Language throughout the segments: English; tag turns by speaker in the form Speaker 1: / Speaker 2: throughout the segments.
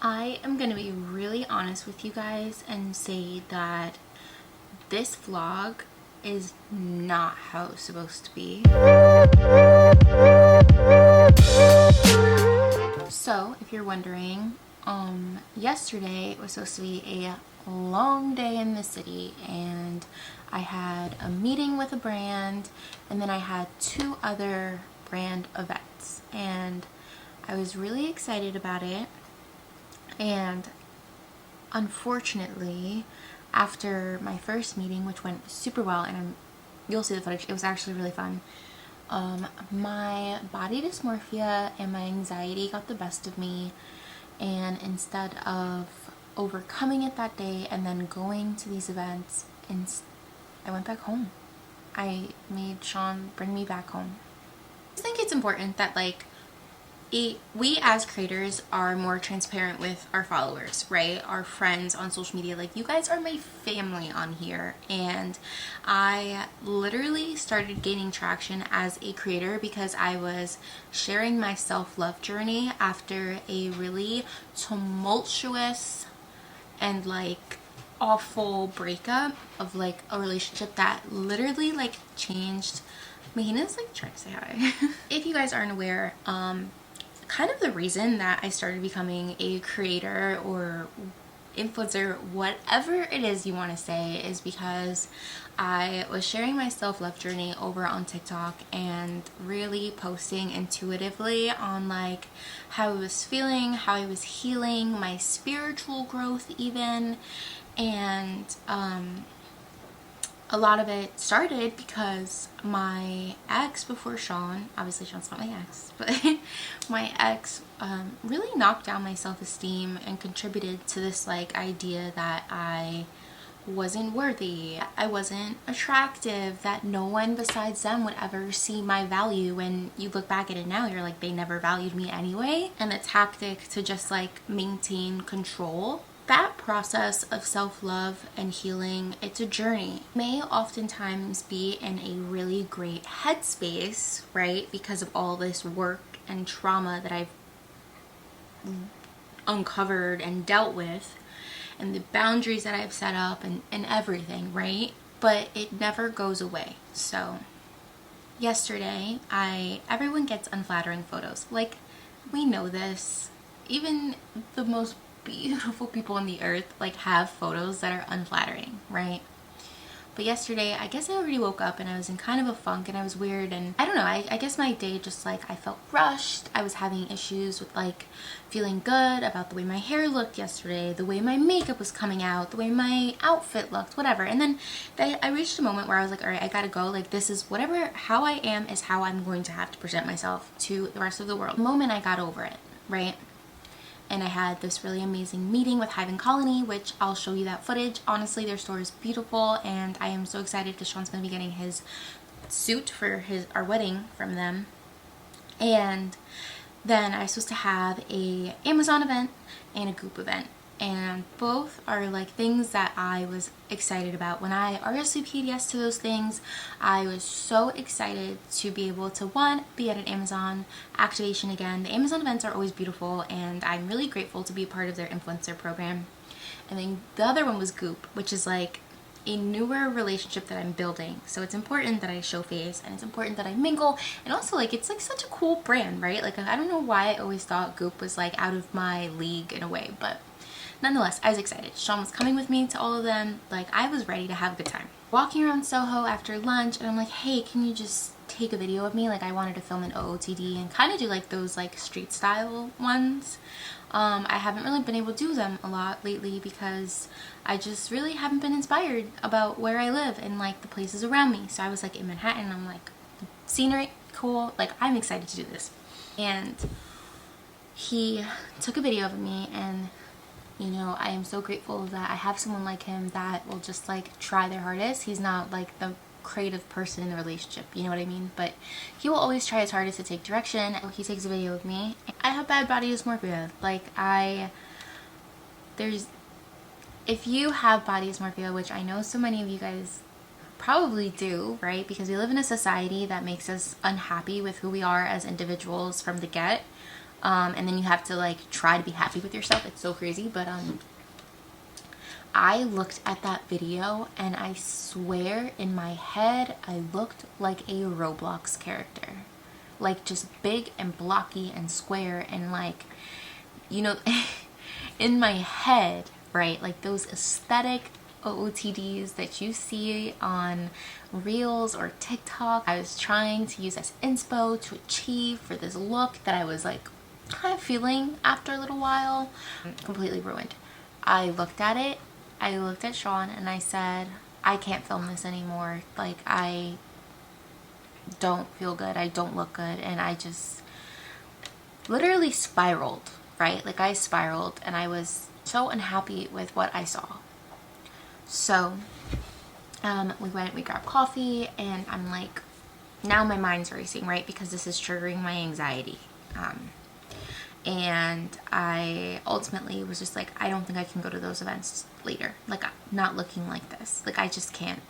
Speaker 1: I am going to be really honest with you guys and say that this vlog is not how it's supposed to be. So, if you're wondering, yesterday was supposed to be a long day in the city, and I had a meeting with a brand, and then I had 2 other brand events, and I was really excited about it. And unfortunately, after my first meeting, which went super well, and you'll see the footage, it was actually really fun, my body dysmorphia and my anxiety got the best of me, and instead of overcoming it that day and then going to these events, I went back home. I made Sean bring me back home. I think it's important that we as creators are more transparent with our followers, right? Our friends on social media. Like, you guys are my family on here, and I literally started gaining traction as a creator because I was sharing my self-love journey after a really tumultuous and awful breakup of a relationship that literally changed. Mahina's trying to say hi. If you guys aren't aware, kind of the reason that I started becoming a creator or influencer, whatever it is you want to say, is because I was sharing my self-love journey over on TikTok and really posting intuitively on how I was feeling, how I was healing, my spiritual growth even. And a lot of it started because my ex before Sean, obviously Sean's not my ex, but my ex really knocked down my self-esteem and contributed to this idea that I wasn't worthy, I wasn't attractive, that no one besides them would ever see my value. When you look back at it now, you're like, they never valued me anyway. And the tactic to just maintain control. That process of self-love and healing, it's a journey. It may oftentimes be in a really great headspace, right? Because of all this work and trauma that I've uncovered and dealt with, and the boundaries that I've set up and everything, right? But it never goes away. So yesterday, everyone gets unflattering photos. We know this. Even the most beautiful people on the earth have photos that are unflattering, right? But yesterday, I guess I already woke up and I was in kind of a funk and I was weird, and I don't know, I guess my day just I felt rushed. I was having issues with feeling good about the way my hair looked yesterday, the way my makeup was coming out, the way my outfit looked, whatever. And then I reached a moment where I was like, all right, I gotta go. This is how I am is how I'm going to have to present myself to the rest of the world. The moment I got over it, right? And I had this really amazing meeting with Hive and Colony, which I'll show you that footage. Honestly, their store is beautiful, and I am so excited because Sean's going to be getting his suit for our wedding from them. And then I was supposed to have a Amazon event and a Goop event, and both are things that I was excited about. When I RSVP'd yes to those things, I was so excited to be able to, one, be at an Amazon activation again. The Amazon events are always beautiful, and I'm really grateful to be a part of their influencer program. And then the other one was Goop, which is a newer relationship that I'm building. So it's important that I show face, and it's important that I mingle, and also it's such a cool brand, right? I don't know why I always thought Goop was out of my league in a way, but nonetheless, I was excited. Sean was coming with me to all of them. I was ready to have a good time. Walking around Soho after lunch, and I'm like, hey, can you just take a video of me? I wanted to film an OOTD and kind of do those street style ones. I haven't really been able to do them a lot lately because I just really haven't been inspired about where I live and the places around me. So I was in Manhattan, I'm scenery, cool. I'm excited to do this. And he took a video of me, and I am so grateful that I have someone like him that will just try their hardest. He's not the creative person in the relationship, you know what I mean? But he will always try his hardest to take direction. He takes a video of me. I have bad body dysmorphia. If you have body dysmorphia, which I know so many of you guys probably do, right? Because we live in a society that makes us unhappy with who we are as individuals from the get. and then you have to like try to be happy with yourself. It's so crazy. But I looked at that video and I swear in my head I looked like a Roblox character, like just big and blocky and square, and like, you know, in my head, right, like those aesthetic OOTDs that you see on Reels or TikTok, I was trying to use as inspo to achieve for this look that I was like kind of feeling after a little while. Completely ruined. I looked at it, I looked at Sean and I said, I can't film this anymore. Like, I don't feel good, I don't look good, and I just literally spiraled, right? Like, I spiraled and I was so unhappy with what I saw. So we grabbed coffee, and I'm like, now my mind's racing, right? Because this is triggering my anxiety. And I ultimately was just like, I don't think I can go to those events later. Like, not looking like this. Like, I just can't.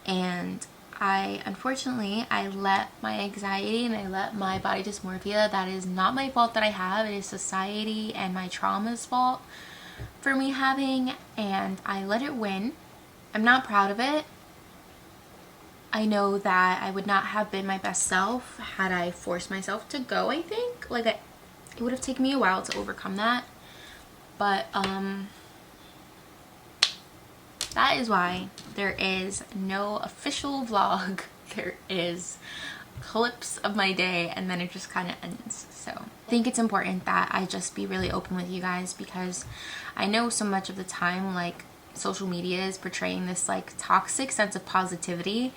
Speaker 1: And unfortunately, I let my anxiety and I let my body dysmorphia, that is not my fault that I have, it is society and my trauma's fault for me having, and I let it win. I'm not proud of it. I know that I would not have been my best self had I forced myself to go, I think. Like, it would have taken me a while to overcome that. But, that is why there is no official vlog. There is clips of my day and then it just kind of ends. So I think it's important that I just be really open with you guys, because I know so much of the time, like, social media is portraying this like toxic sense of positivity,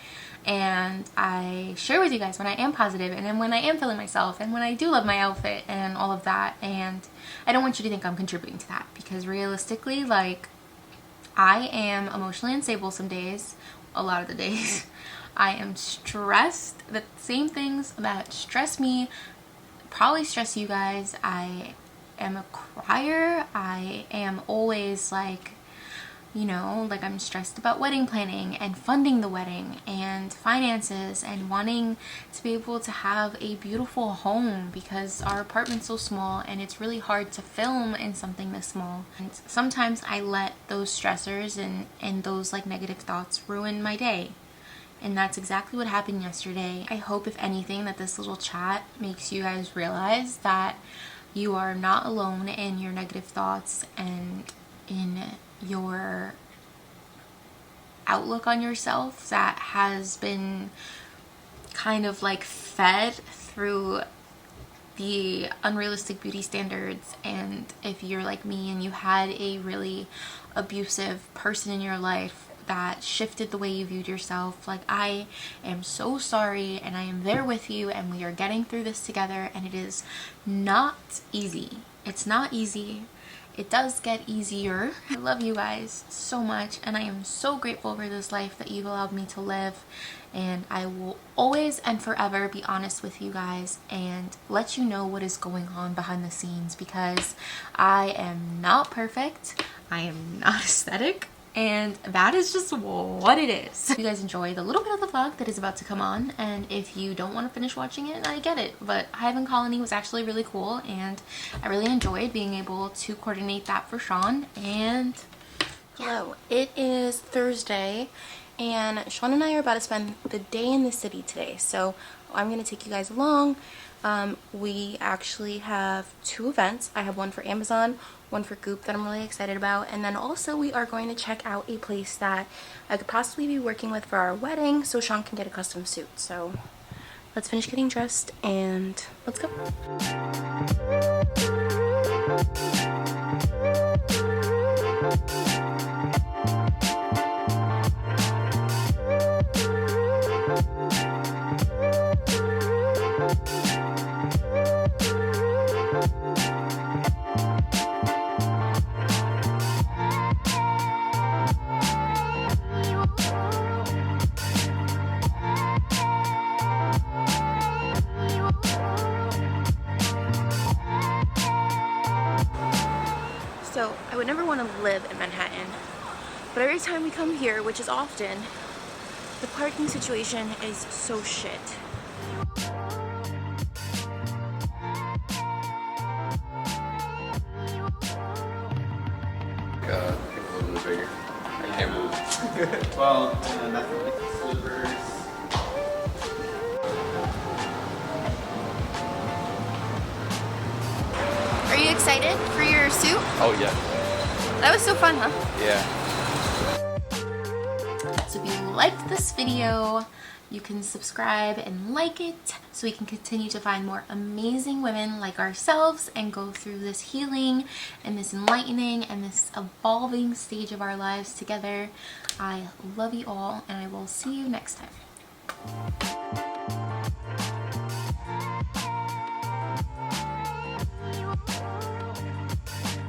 Speaker 1: and I share with you guys when I am positive and then when I am feeling myself and when I do love my outfit and all of that. And I don't want you to think I'm contributing to that, because realistically, like, I am emotionally unstable some days, a lot of the days. I am stressed. The same things that stress me probably stress you guys. I am a crier. I am always like, you know, like, I'm stressed about wedding planning and funding the wedding and finances and wanting to be able to have a beautiful home, because our apartment's so small and it's really hard to film in something this small. And sometimes I let those stressors and those like negative thoughts ruin my day. And that's exactly what happened yesterday. I hope, if anything, that this little chat makes you guys realize that you are not alone in your negative thoughts and in your outlook on yourself that has been kind of like fed through the unrealistic beauty standards. And if you're like me and you had a really abusive person in your life that shifted the way you viewed yourself, like, I am so sorry and I am there with you and we are getting through this together. And it is not easy. It's not easy. It does get easier. I love you guys so much, and I am so grateful for this life that you've allowed me to live. And I will always and forever be honest with you guys and let you know what is going on behind the scenes, because I am not perfect. I am not aesthetic. And that is just what it is. You guys enjoy the little bit of the vlog that is about to come on, and if you don't want to finish watching it, I get it. But Hive and Colony was actually really cool, and I really enjoyed being able to coordinate that for Sean. And hello, it is Thursday, and Sean and I are about to spend the day in the city today. So I'm going to take you guys along. We actually have 2 events. I have one for Amazon, one for Goop that I'm really excited about, and then also we are going to check out a place that I could possibly be working with for our wedding so Sean can get a custom suit. So let's finish getting dressed and let's go. So I would never want to live in Manhattan, but every time we come here, which is often, the parking situation is so shit.
Speaker 2: figure. I can't move.
Speaker 3: Well, nothing. Slippers.
Speaker 1: Are you excited for your suit?
Speaker 2: Oh yeah.
Speaker 1: That was so fun, huh?
Speaker 2: Yeah.
Speaker 1: So if you liked this video, you can subscribe and like it so we can continue to find more amazing women like ourselves and go through this healing and this enlightening and this evolving stage of our lives together. I love you all, and I will see you next time.